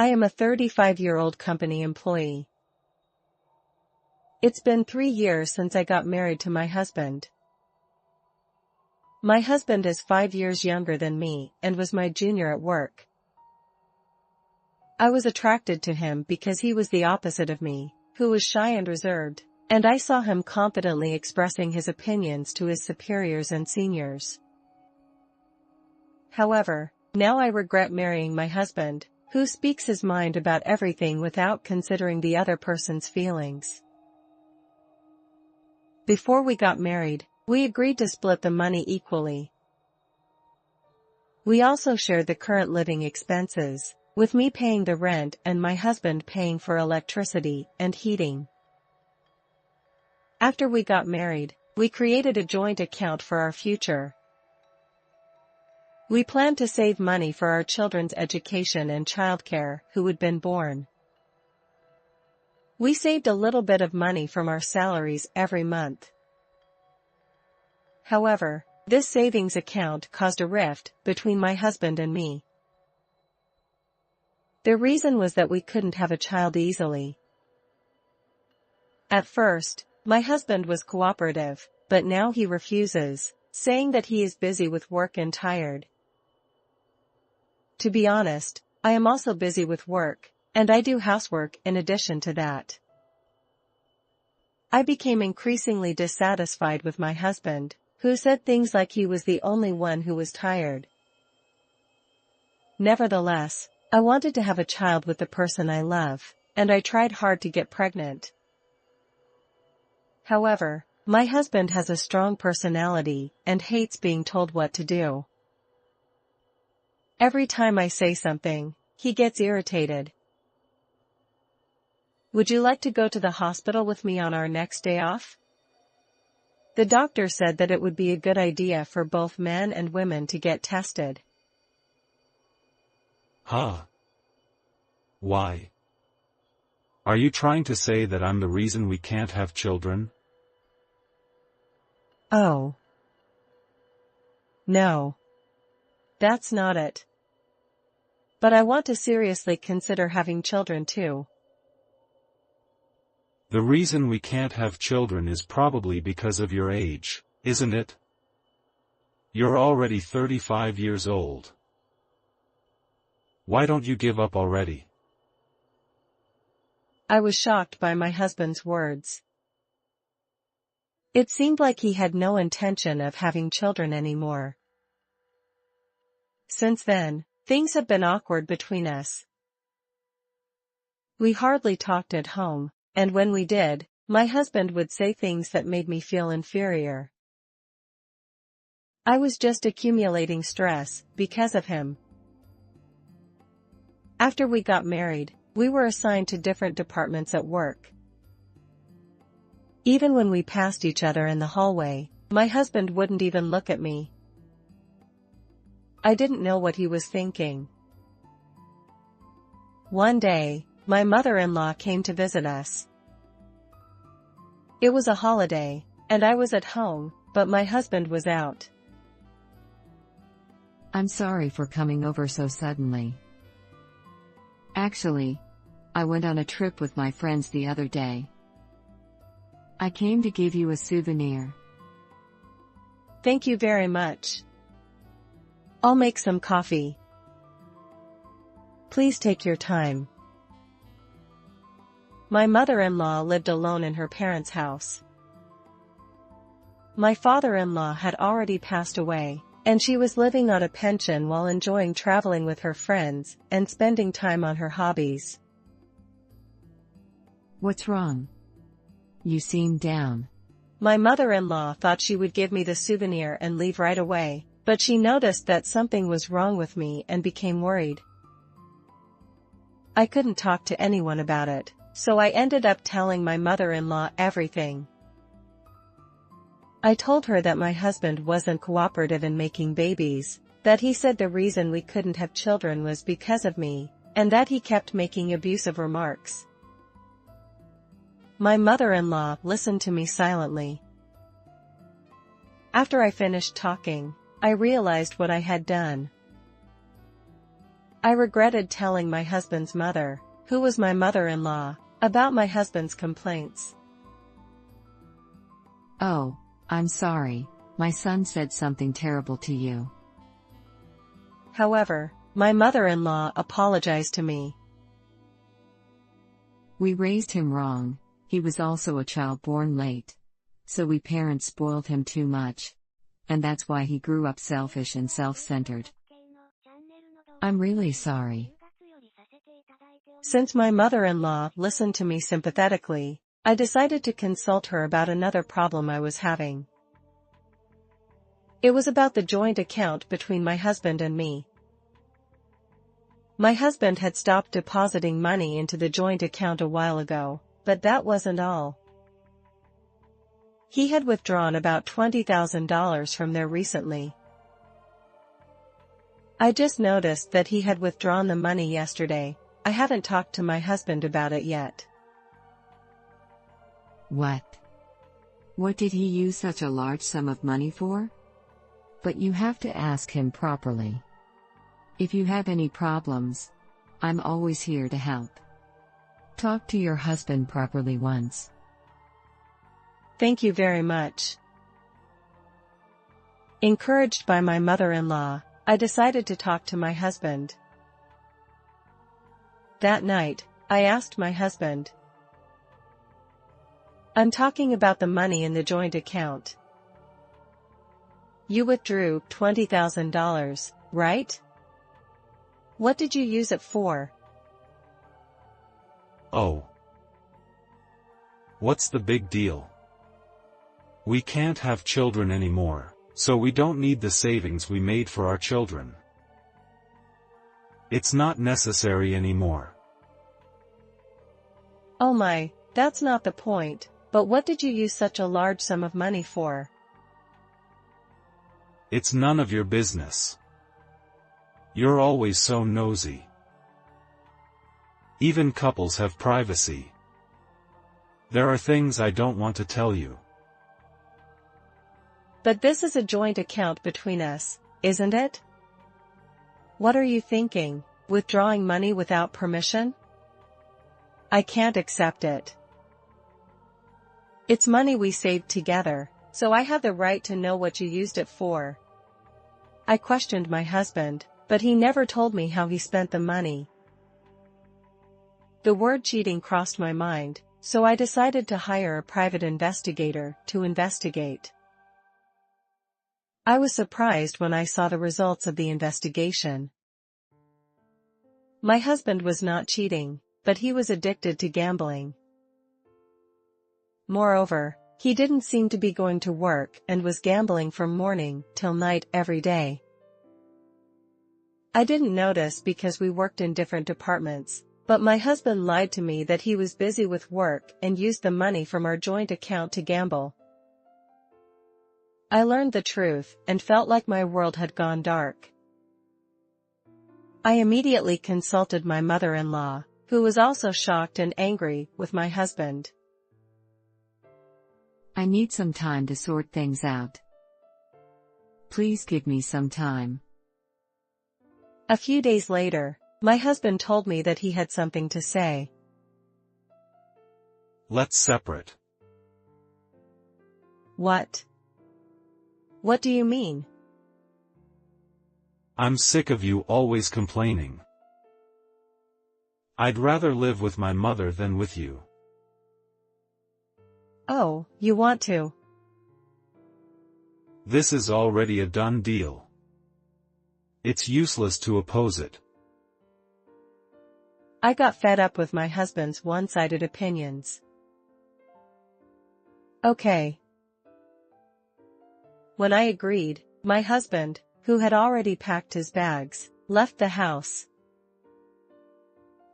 I am a 35-year-old company employee. It's been 3 years since I got married to my husband. My husband is 5 years younger than me and was my junior at work. I was attracted to him because he was the opposite of me, who was shy and reserved, and I saw him confidently expressing his opinions to his superiors and seniors. However, now I regret marrying my husband, who speaks his mind about everything without considering the other person's feelings. Before we got married, we agreed to split the money equally. We also shared the current living expenses, with me paying the rent and my husband paying for electricity and heating. After we got married, we created a joint account for our future. We planned to save money for our children's education and childcare, who had been born. We saved a little bit of money from our salaries every month. However, this savings account caused a rift between my husband and me. The reason was that we couldn't have a child easily. At first, my husband was cooperative, but now he refuses, saying that he is busy with work and tired. To be honest, I am also busy with work, and I do housework in addition to that. I became increasingly dissatisfied with my husband, who said things like he was the only one who was tired. Nevertheless, I wanted to have a child with the person I love, and I tried hard to get pregnant. However, my husband has a strong personality and hates being told what to do. Every time I say something, he gets irritated. Would you like to go to the hospital with me on our next day off? The doctor said that it would be a good idea for both men and women to get tested. Huh? Why? Are you trying to say that I'm the reason we can't have children? Oh. No. That's not it. But I want to seriously consider having children too. The reason we can't have children is probably because of your age, isn't it? You're already 35 years old. Why don't you give up already? I was shocked by my husband's words. It seemed like he had no intention of having children anymore. Since then, things have been awkward between us. We hardly talked at home, and when we did, my husband would say things that made me feel inferior. I was just accumulating stress because of him. After we got married, we were assigned to different departments at work. Even when we passed each other in the hallway, my husband wouldn't even look at me. I didn't know what he was thinking. One day, my mother-in-law came to visit us. It was a holiday, and I was at home, but my husband was out. I'm sorry for coming over so suddenly. Actually, I went on a trip with my friends the other day. I came to give you a souvenir. Thank you very much. I'll make some coffee. Please take your time. My mother-in-law lived alone in her parents' house. My father-in-law had already passed away, and she was living on a pension while enjoying traveling with her friends and spending time on her hobbies. What's wrong? You seem down. My mother-in-law thought she would give me the souvenir and leave right away, but she noticed that something was wrong with me and became worried. I couldn't talk to anyone about it, so I ended up telling my mother-in-law everything. I told her that my husband wasn't cooperative in making babies, that he said the reason we couldn't have children was because of me, and that he kept making abusive remarks. My mother-in-law listened to me silently. After I finished talking, I realized what I had done. I regretted telling my husband's mother, who was my mother-in-law, about my husband's complaints. Oh, I'm sorry, my son said something terrible to you. However, my mother-in-law apologized to me. We raised him wrong, he was also a child born late. So we parents spoiled him too much. And that's why he grew up selfish and self-centered. I'm really sorry. Since my mother-in-law listened to me sympathetically, I decided to consult her about another problem I was having. It was about the joint account between my husband and me. My husband had stopped depositing money into the joint account a while ago, but that wasn't all. He had withdrawn about $20,000 from there recently. I just noticed that he had withdrawn the money yesterday. I haven't talked to my husband about it yet. What? What did he use such a large sum of money for? But you have to ask him properly. If you have any problems, I'm always here to help. Talk to your husband properly once. Thank you very much. Encouraged by my mother-in-law, I decided to talk to my husband. That night, I asked my husband. I'm talking about the money in the joint account. You withdrew $20,000, right? What did you use it for? Oh. What's the big deal? We can't have children anymore, so we don't need the savings we made for our children. It's not necessary anymore. Oh my, that's not the point, but what did you use such a large sum of money for? It's none of your business. You're always so nosy. Even couples have privacy. There are things I don't want to tell you. But this is a joint account between us, isn't it? What are you thinking, withdrawing money without permission? I can't accept it. It's money we saved together, so I have the right to know what you used it for. I questioned my husband, but he never told me how he spent the money. The word cheating crossed my mind, so I decided to hire a private investigator to investigate. I was surprised when I saw the results of the investigation. My husband was not cheating, but he was addicted to gambling. Moreover, he didn't seem to be going to work and was gambling from morning till night every day. I didn't notice because we worked in different departments, but my husband lied to me that he was busy with work and used the money from our joint account to gamble. I learned the truth and felt like my world had gone dark. I immediately consulted my mother-in-law, who was also shocked and angry with my husband. I need some time to sort things out. Please give me some time. A few days later, my husband told me that he had something to say. Let's separate. What? What do you mean? I'm sick of you always complaining. I'd rather live with my mother than with you. Oh, you want to? This is already a done deal. It's useless to oppose it. I got fed up with my husband's one-sided opinions. Okay. When I agreed, my husband, who had already packed his bags, left the house.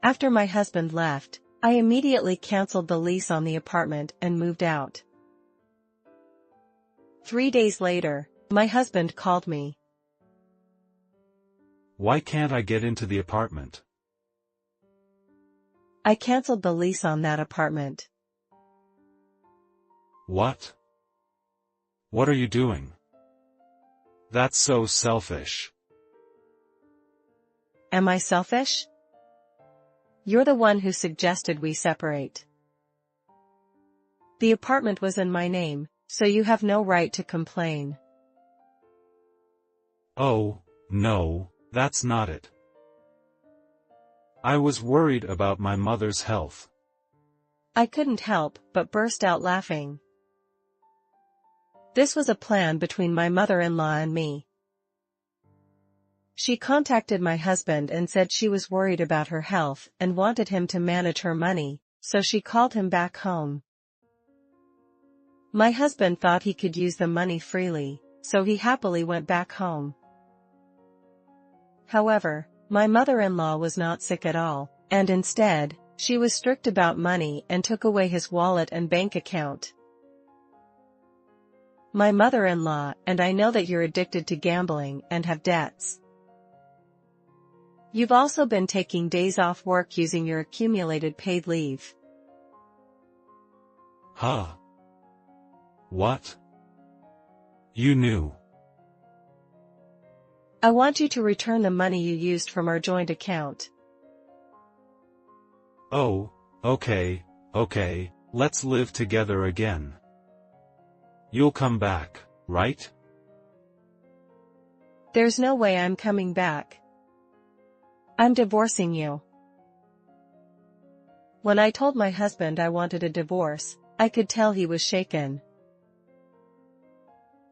After my husband left, I immediately canceled the lease on the apartment and moved out. 3 days later, my husband called me. Why can't I get into the apartment? I canceled the lease on that apartment. What? What are you doing? That's so selfish. Am I selfish? You're the one who suggested we separate. The apartment was in my name, so you have no right to complain. Oh, no, that's not it. I was worried about my mother's health. I couldn't help but burst out laughing. This was a plan between my mother-in-law and me. She contacted my husband and said she was worried about her health and wanted him to manage her money, so she called him back home. My husband thought he could use the money freely, so he happily went back home. However, my mother-in-law was not sick at all, and instead, she was strict about money and took away his wallet and bank account. My mother-in-law and I know that you're addicted to gambling and have debts. You've also been taking days off work using your accumulated paid leave. Huh? What? You knew. I want you to return the money you used from our joint account. Oh, okay, let's live together again. You'll come back, right? There's no way I'm coming back. I'm divorcing you. When I told my husband I wanted a divorce, I could tell he was shaken.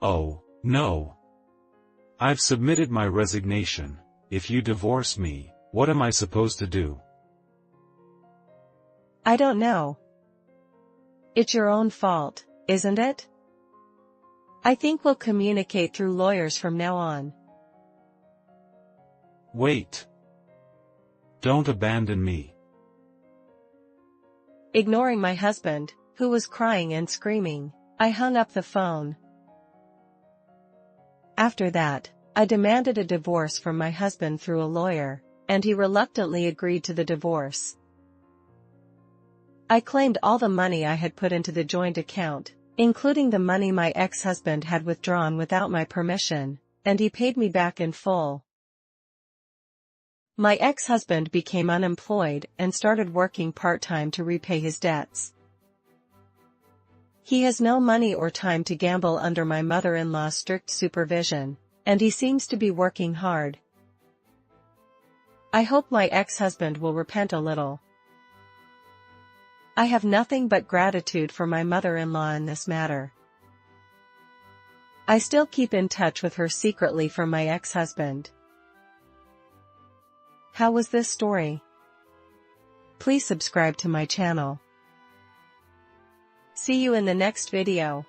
Oh, no. I've submitted my resignation. If you divorce me, what am I supposed to do? I don't know. It's your own fault, isn't it? I think we'll communicate through lawyers from now on. Wait. Don't abandon me. Ignoring my husband, who was crying and screaming, I hung up the phone. After that, I demanded a divorce from my husband through a lawyer, and he reluctantly agreed to the divorce. I claimed all the money I had put into the joint account, including the money my ex-husband had withdrawn without my permission, and he paid me back in full. My ex-husband became unemployed and started working part-time to repay his debts. He has no money or time to gamble under my mother-in-law's strict supervision, and he seems to be working hard. I hope my ex-husband will repent a little. I have nothing but gratitude for my mother-in-law in this matter. I still keep in touch with her secretly from my ex-husband. How was this story? Please subscribe to my channel. See you in the next video.